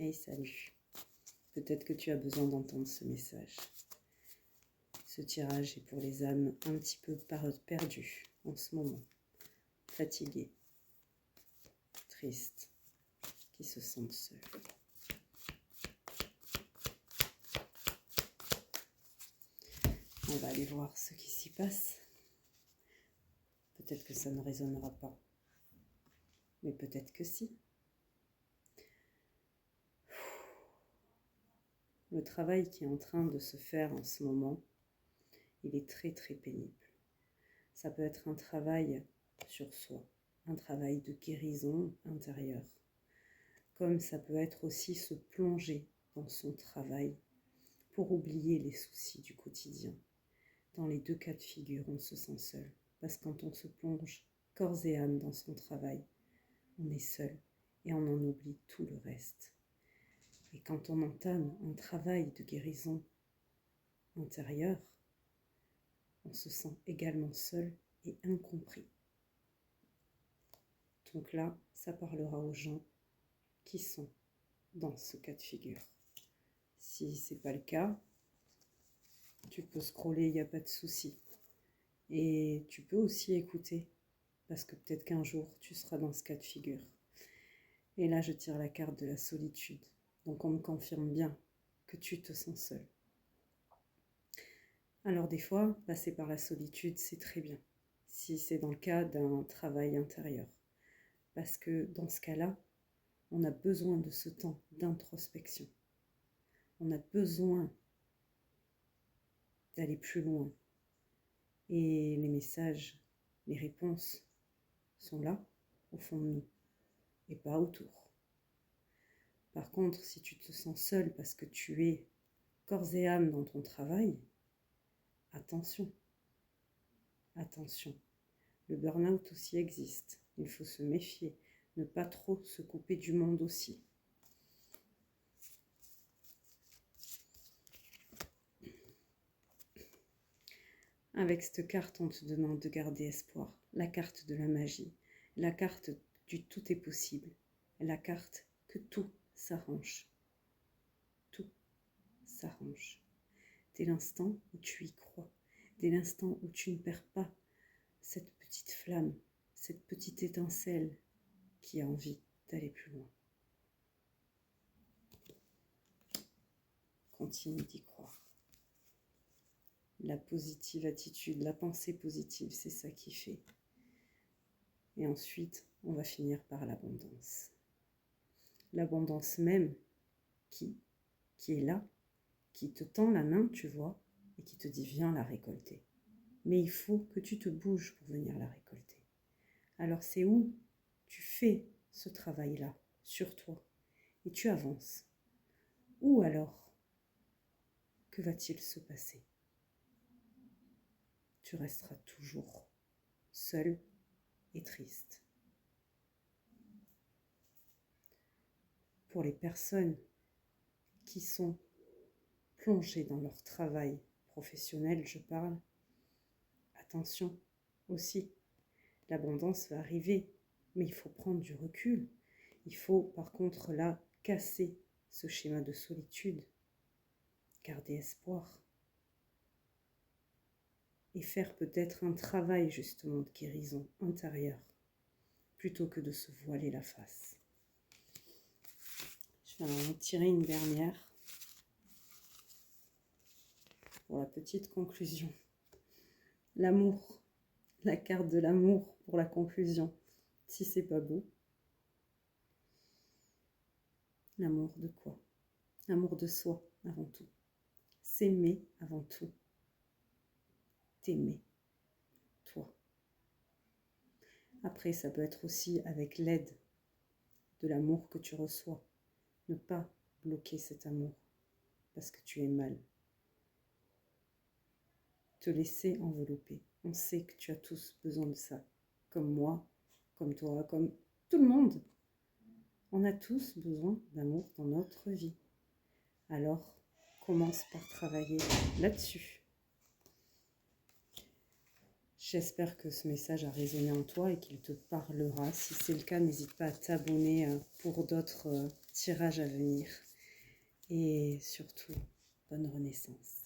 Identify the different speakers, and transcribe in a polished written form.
Speaker 1: Hey, salut. Peut-être que tu as besoin d'entendre ce message. Ce tirage est pour les âmes un petit peu perdues en ce moment, fatiguées, tristes, qui se sentent seules. On va aller voir ce qui s'y passe. Peut-être que ça ne résonnera pas, mais peut-être que si. Le travail qui est en train de se faire en ce moment, il est très très pénible. Ça peut être un travail sur soi, un travail de guérison intérieure, comme ça peut être aussi se plonger dans son travail pour oublier les soucis du quotidien. Dans les deux cas de figure, on se sent seul, parce que quand on se plonge corps et âme dans son travail, on est seul et on en oublie tout le reste. Et quand on entame un travail de guérison intérieure, on se sent également seul et incompris. Donc là, ça parlera aux gens qui sont dans ce cas de figure. Si ce n'est pas le cas, tu peux scroller, il n'y a pas de souci. Et tu peux aussi écouter, parce que peut-être qu'un jour, tu seras dans ce cas de figure. Et là, je tire la carte de la solitude. Donc on me confirme bien que tu te sens seul. Alors des fois, passer par la solitude, c'est très bien, si c'est dans le cas d'un travail intérieur. Parce que dans ce cas-là, on a besoin de ce temps d'introspection. On a besoin d'aller plus loin. Et les messages, les réponses sont là, au fond de nous, et pas autour. Par contre, si tu te sens seul parce que tu es corps et âme dans ton travail, attention, attention. Le burn-out aussi existe, il faut se méfier, ne pas trop se couper du monde aussi. Avec cette carte, on te demande de garder espoir, la carte de la magie, la carte du tout est possible, la carte que tout s'arrange. Tout s'arrange. Dès l'instant où tu y crois, dès l'instant où tu ne perds pas cette petite flamme, cette petite étincelle qui a envie d'aller plus loin. Continue d'y croire. La positive attitude, la pensée positive, c'est ça qui fait. Et ensuite, on va finir par l'abondance. L'abondance même qui est là, qui te tend la main, tu vois, et qui te dit viens la récolter. Mais il faut que tu te bouges pour venir la récolter. Alors c'est où tu fais ce travail-là sur toi et tu avances. Ou alors, que va-t-il se passer ? Tu resteras toujours seul et triste. Pour les personnes qui sont plongées dans leur travail professionnel, je parle, attention aussi, l'abondance va arriver, mais il faut prendre du recul. Il faut par contre là casser ce schéma de solitude, garder espoir et faire peut-être un travail justement de guérison intérieure plutôt que de se voiler la face. Je vais en tirer une dernière pour la petite conclusion. L'amour, la carte de l'amour pour la conclusion, si c'est pas beau. L'amour de quoi ? L'amour de soi avant tout. S'aimer avant tout. T'aimer, toi. Après, ça peut être aussi avec l'aide de l'amour que tu reçois. Ne pas bloquer cet amour parce que tu es mal. Te laisser envelopper. On sait que tu as tous besoin de ça. Comme moi, comme toi, comme tout le monde. On a tous besoin d'amour dans notre vie. Alors, commence par travailler là-dessus. J'espère que ce message a résonné en toi et qu'il te parlera. Si c'est le cas, n'hésite pas à t'abonner pour d'autres tirages à venir. Et surtout, bonne renaissance.